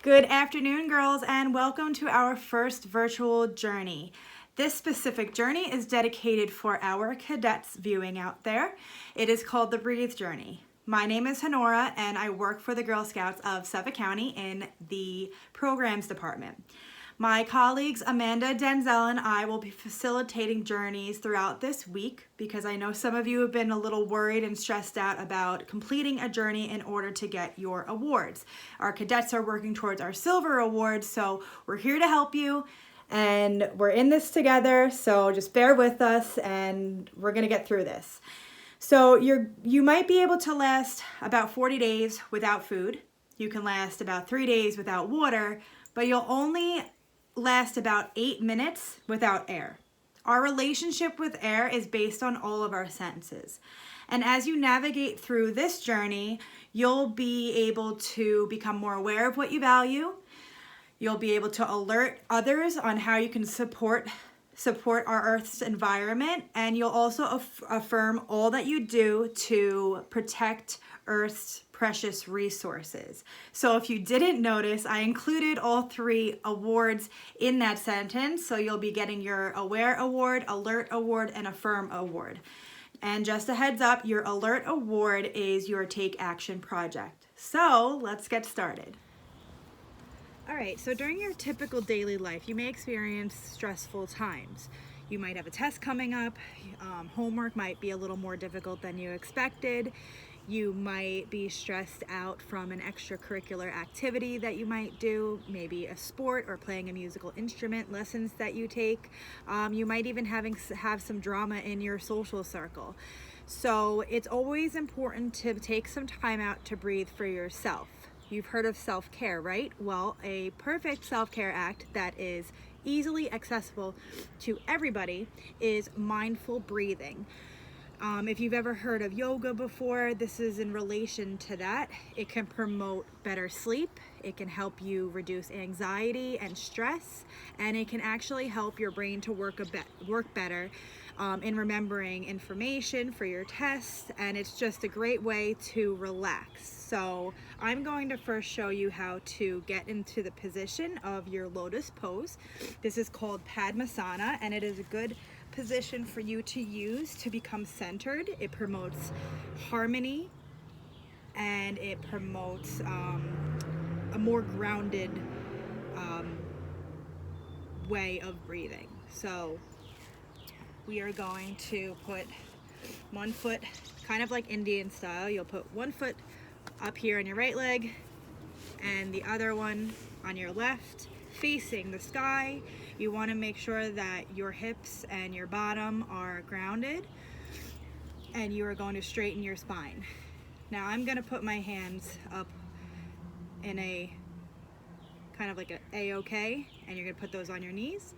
Good afternoon, girls, and welcome to our first virtual journey. This specific journey is dedicated for our cadets viewing out there. It is called the Breathe Journey. My name is Honora, and I work for the Girl Scouts of Suffolk County in the Programs Department. My colleagues Amanda, Denzel, and I will be facilitating journeys throughout this week because I know some of you have been a little worried and stressed out about completing a journey in order to get your awards. Our cadets are working towards our silver awards, so we're here to help you and we're in this together, so just bear with us and we're gonna get through this. So you might be able to last about 40 days without food. You can last about 3 days without water, but you'll only last about 8 minutes without air. Our relationship with air is based on all of our senses. And as you navigate through this journey, you'll be able to become more aware of what you value. You'll be able to alert others on how you can support our Earth's environment, and you'll also affirm all that you do to protect Earth's precious resources. So if you didn't notice, I included all 3 awards in that sentence. So you'll be getting your Aware Award, Alert Award, and Affirm Award. And just a heads up, your Alert Award is your Take Action project. So let's get started. All right, so during your typical daily life, you may experience stressful times. You might have a test coming up, homework might be a little more difficult than you expected. You might be stressed out from an extracurricular activity that you might do, maybe a sport or playing a musical instrument, lessons that you take. You might even have some drama in your social circle. So it's always important to take some time out to breathe for yourself. You've heard of self-care, right? Well, a perfect self-care act that is easily accessible to everybody is mindful breathing. If you've ever heard of yoga before, this is in relation to that. It can promote better sleep, it can help you reduce anxiety and stress, and it can actually help your brain to work better in remembering information for your tests, and it's just a great way to relax. So I'm going to first show you how to get into the position of your lotus pose. This is called Padmasana, and it is a good position for you to use to become centered. It promotes harmony and it promotes a more grounded way of breathing. So we are going to put one foot, kind of like Indian style, you'll put one foot up here on your right leg and the other one on your left facing the sky. You want to make sure that your hips and your bottom are grounded and you are going to straighten your spine. Now I'm going to put my hands up in a kind of like a A-OK, and you're going to put those on your knees.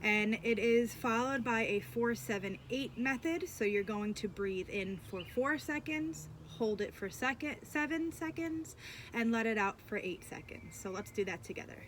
And it is followed by a 4-7-8 method. So you're going to breathe in for 4 seconds, hold it for 7 seconds, and let it out for 8 seconds. So let's do that together.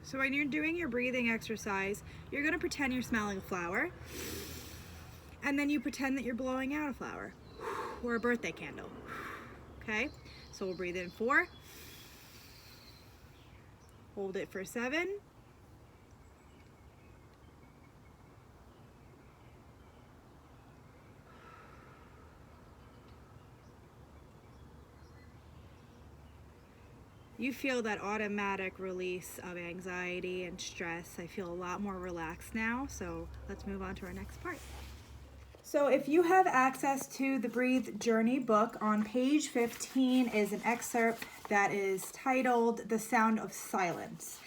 So when you're doing your breathing exercise, you're going to pretend you're smelling a flower, and then you pretend that you're blowing out a flower or a birthday candle. Okay, so we'll breathe in 4, hold it for 7, you feel that automatic release of anxiety and stress. I feel a lot more relaxed now, so let's move on to our next part. So if you have access to the Breathe Journey book, on page 15 is an excerpt that is titled The Sound of Silence.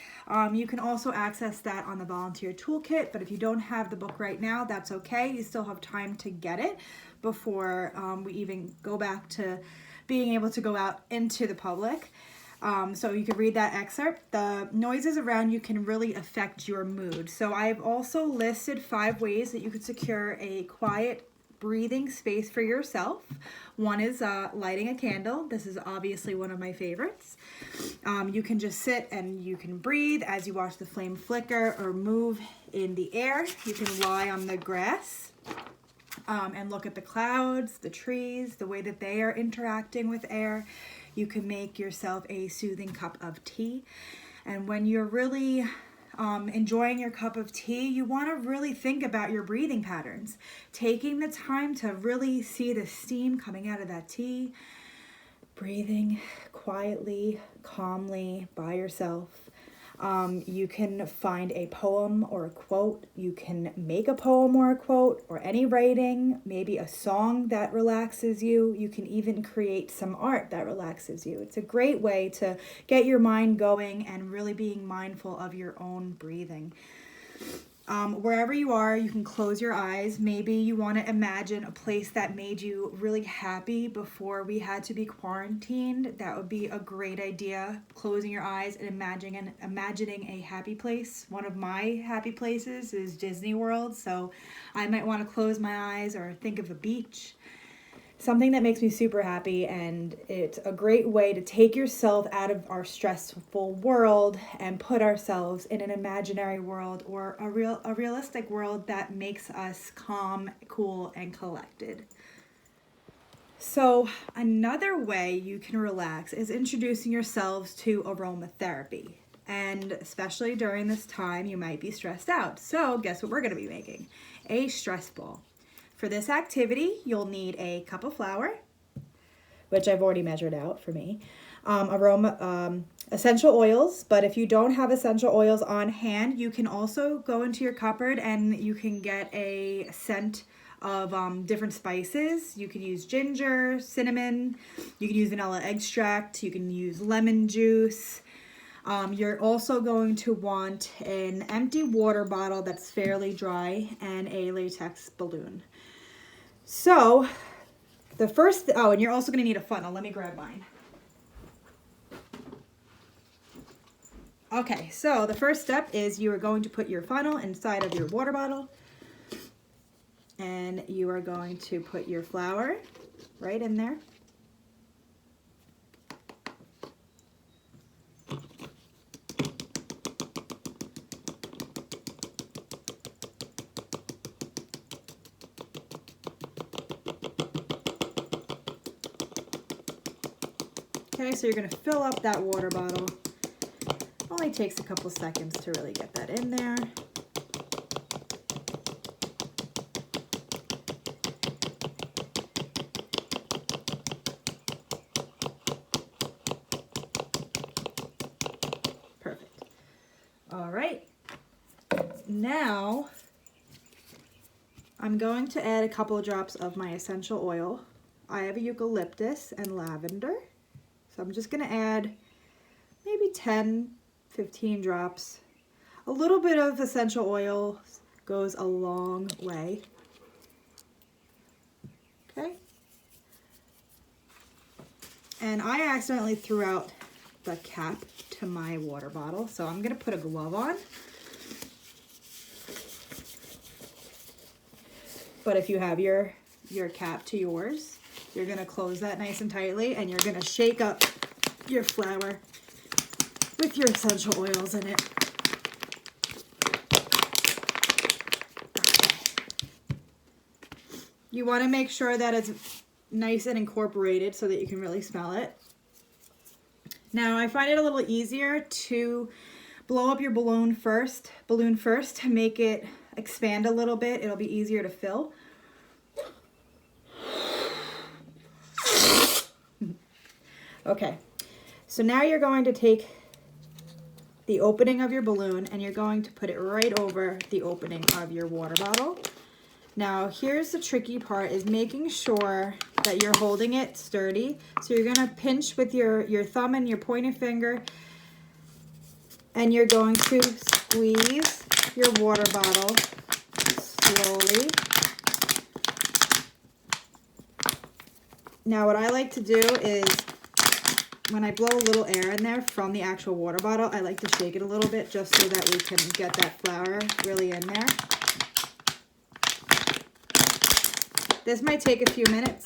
You can also access that on the volunteer toolkit, but if you don't have the book right now, that's okay. You still have time to get it before we even go back to being able to go out into the public. So you can read that excerpt. The noises around you can really affect your mood. So I've also listed 5 ways that you could secure a quiet breathing space for yourself. One is lighting a candle. This is obviously one of my favorites. You can just sit and you can breathe as you watch the flame flicker or move in the air. You can lie on the grass and look at the clouds, the trees, the way that they are interacting with air. You can make yourself a soothing cup of tea. And when you're really enjoying your cup of tea, you want to really think about your breathing patterns. Taking the time to really see the steam coming out of that tea. Breathing quietly, calmly by yourself. You can find a poem or a quote. You can make a poem or a quote or any writing, maybe a song that relaxes you. You can even create some art that relaxes you. It's a great way to get your mind going and really being mindful of your own breathing. Wherever you are, you can close your eyes. Maybe you want to imagine a place that made you really happy before we had to be quarantined. That would be a great idea. Closing your eyes and imagining a happy place. One of my happy places is Disney World, so I might want to close my eyes or think of a beach. Something that makes me super happy, and it's a great way to take yourself out of our stressful world and put ourselves in an imaginary world or a realistic world that makes us calm, cool, and collected. So another way you can relax is introducing yourselves to aromatherapy. And especially during this time, you might be stressed out. So guess what we're going to be making? A stress ball. For this activity, you'll need a cup of flour, which I've already measured out for me, essential oils, but if you don't have essential oils on hand, you can also go into your cupboard and you can get a scent of different spices. You can use ginger, cinnamon, you can use vanilla extract, you can use lemon juice. You're also going to want an empty water bottle that's fairly dry and a latex balloon. So the first, and you're also going to need a funnel. Let me grab mine. Okay, so the first step is you are going to put your funnel inside of your water bottle. And you are going to put your flour right in there. Okay, so you're going to fill up that water bottle. Only takes a couple seconds to really get that in there. Perfect. All right. Now, I'm going to add a couple of drops of my essential oil. I have a eucalyptus and lavender. So I'm just going to add maybe 10, 15 drops. A little bit of essential oil goes a long way. Okay. And I accidentally threw out the cap to my water bottle, so I'm going to put a glove on. But if you have your cap to yours, you're going to close that nice and tightly, and you're going to shake up your flour with your essential oils in it. You want to make sure that it's nice and incorporated so that you can really smell it. Now, I find it a little easier to blow up your balloon first to make it expand a little bit. It'll be easier to fill. Okay, so now you're going to take the opening of your balloon and you're going to put it right over the opening of your water bottle. Now, here's the tricky part, is making sure that you're holding it sturdy. So you're going to pinch with your thumb and your pointer finger, and you're going to squeeze your water bottle slowly. Now, what I like to do is when I blow a little air in there from the actual water bottle, I like to shake it a little bit just so that we can get that flour really in there. This might take a few minutes.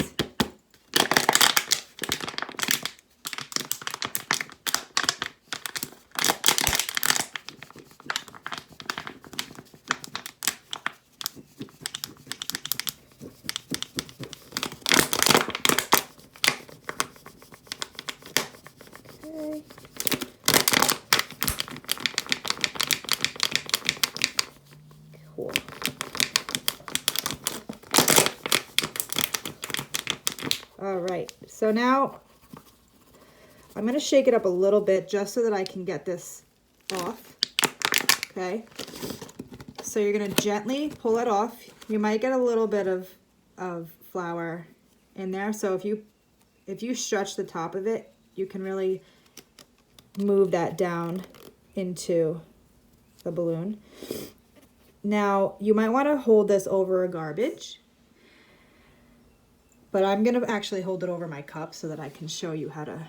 Okay. Cool. All right, so now I'm going to shake it up a little bit just so that I can get this off. Okay, so you're going to gently pull it off. You might get a little bit of flour in there, so if you stretch the top of it, you can really move that down into the balloon. Now, you might want to hold this over a garbage, but I'm going to actually hold it over my cup so that I can show you how to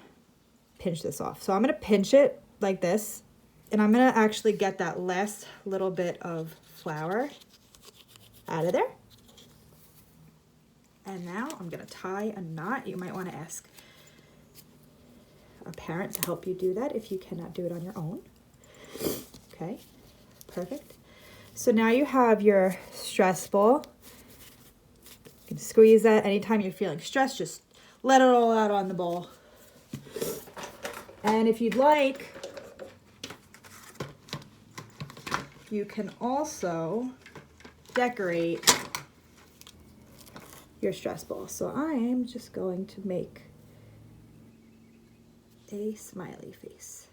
pinch this off. So I'm going to pinch it like this, and I'm going to actually get that last little bit of flour out of there. And now I'm going to tie a knot. You might want to ask a parent to help you do that if you cannot do it on your own. Okay, perfect. So now you have your stress ball. You can squeeze that. Anytime you're feeling stressed, just let it all out on the bowl. And if you'd like, you can also decorate your stress ball. So I'm just going to make a smiley face.